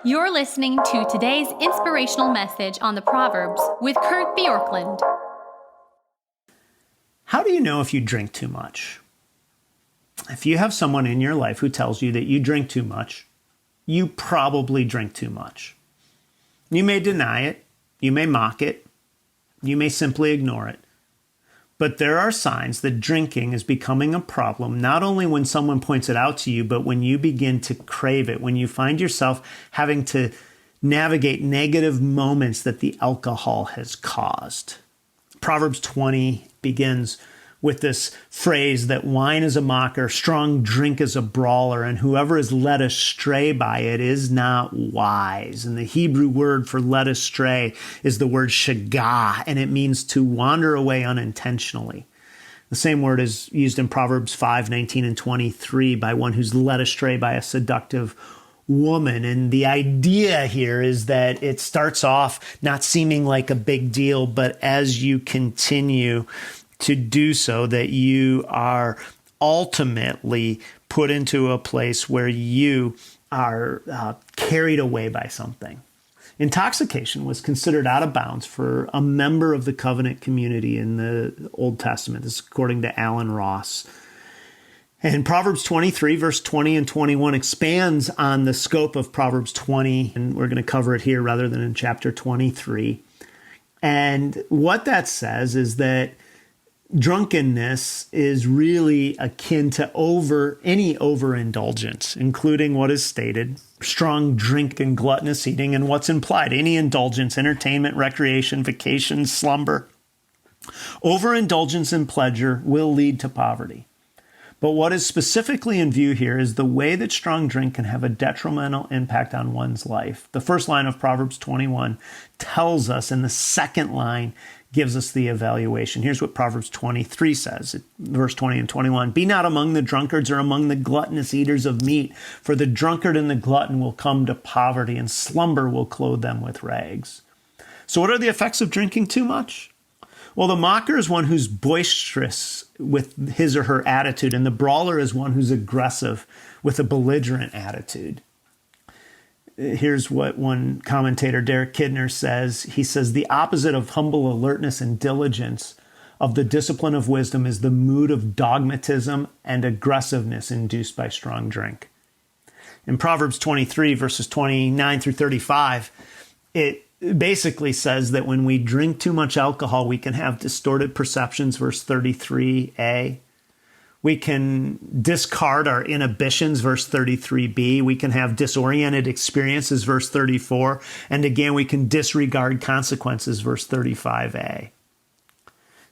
You're listening to today's inspirational message on the Proverbs with Kurt Bjorklund. How do you know if you drink too much? If you have someone in your life who tells you that you drink too much, you probably drink too much. You may deny it, you may mock it, you may simply ignore it. But there are signs that drinking is becoming a problem, not only when someone points it out to you, but when you begin to crave it, when you find yourself having to navigate negative moments that the alcohol has caused. Proverbs 20 begins with this phrase that wine is a mocker, strong drink is a brawler, and whoever is led astray by it is not wise. And the Hebrew word for led astray is the word shagah, and it means to wander away unintentionally. The same word is used in Proverbs 5:19 and 23 by one who's led astray by a seductive woman. And the idea here is that it starts off not seeming like a big deal, but as you continue to do so, that you are ultimately put into a place where you are carried away by something. Intoxication was considered out of bounds for a member of the covenant community in the Old Testament. This is according to Alan Ross. And Proverbs 23, verse 20 and 21 expands on the scope of Proverbs 20, and we're going to cover it here rather than in chapter 23. And what that says is that drunkenness is really akin to any overindulgence, including what is stated, strong drink and gluttonous eating, and what's implied, any indulgence, entertainment, recreation, vacation, slumber. Overindulgence in pleasure will lead to poverty. But what is specifically in view here is the way that strong drink can have a detrimental impact on one's life. The first line of Proverbs 21 tells us, and the second line gives us the evaluation. Here's what Proverbs 23 says, verse 20 and 21. Be not among the drunkards or among the gluttonous eaters of meat, for the drunkard and the glutton will come to poverty, and slumber will clothe them with rags. So what are the effects of drinking too much? Well, the mocker is one who's boisterous with his or her attitude, and the brawler is one who's aggressive with a belligerent attitude. Here's what one commentator, Derek Kidner, says. He says, the opposite of humble alertness and diligence of the discipline of wisdom is the mood of dogmatism and aggressiveness induced by strong drink. In Proverbs 23, verses 29 through 35, it basically says that when we drink too much alcohol, we can have distorted perceptions, verse 33a. We can discard our inhibitions, verse 33b. We can have disoriented experiences, verse 34. And again, we can disregard consequences, verse 35a.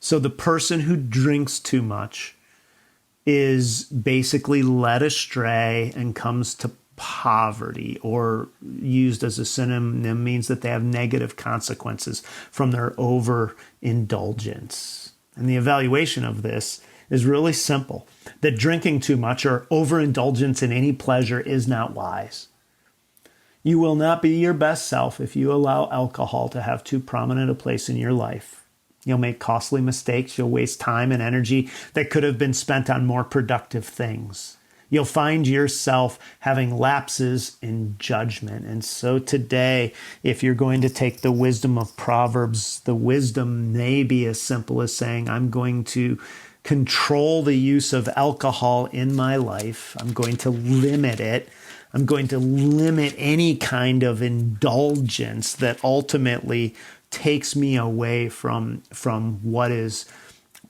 So the person who drinks too much is basically led astray and comes to poverty, or used as a synonym means that they have negative consequences from their overindulgence. And the evaluation of this is really simple, that drinking too much or overindulgence in any pleasure is not wise. You will not be your best self if you allow alcohol to have too prominent a place in your life. You'll make costly mistakes. You'll waste time and energy that could have been spent on more productive things. You'll find yourself having lapses in judgment. And so today, if you're going to take the wisdom of Proverbs, the wisdom may be as simple as saying, I'm going to control the use of alcohol in my life. I'm going to limit it. I'm going to limit any kind of indulgence that ultimately takes me away from what is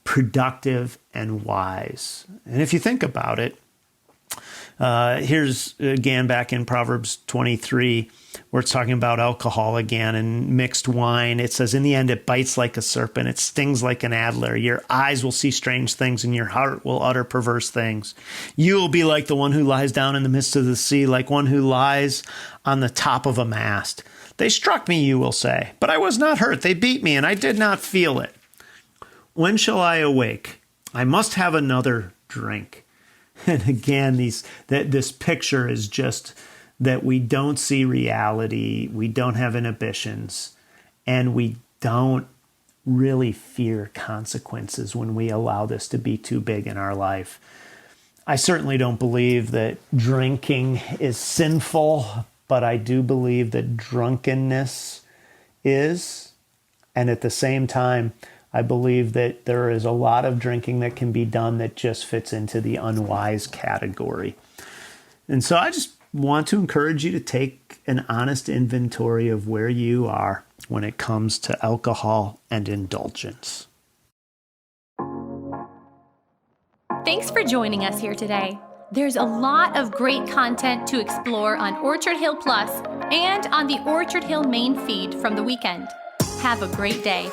productive and wise. And if you think about it, here's again back in Proverbs 23, where it's talking about alcohol again and mixed wine. It says, in the end, it bites like a serpent. It stings like an adder. Your eyes will see strange things and your heart will utter perverse things. You will be like the one who lies down in the midst of the sea, like one who lies on the top of a mast. They struck me, you will say, but I was not hurt. They beat me and I did not feel it. When shall I awake? I must have another drink. And again, this picture is just that we don't see reality, we don't have inhibitions, and we don't really fear consequences when we allow this to be too big in our life. I certainly don't believe that drinking is sinful, but I do believe that drunkenness is. And at the same time, I believe that there is a lot of drinking that can be done that just fits into the unwise category. And so I just want to encourage you to take an honest inventory of where you are when it comes to alcohol and indulgence. Thanks for joining us here today. There's a lot of great content to explore on Orchard Hill Plus and on the Orchard Hill main feed from the weekend. Have a great day.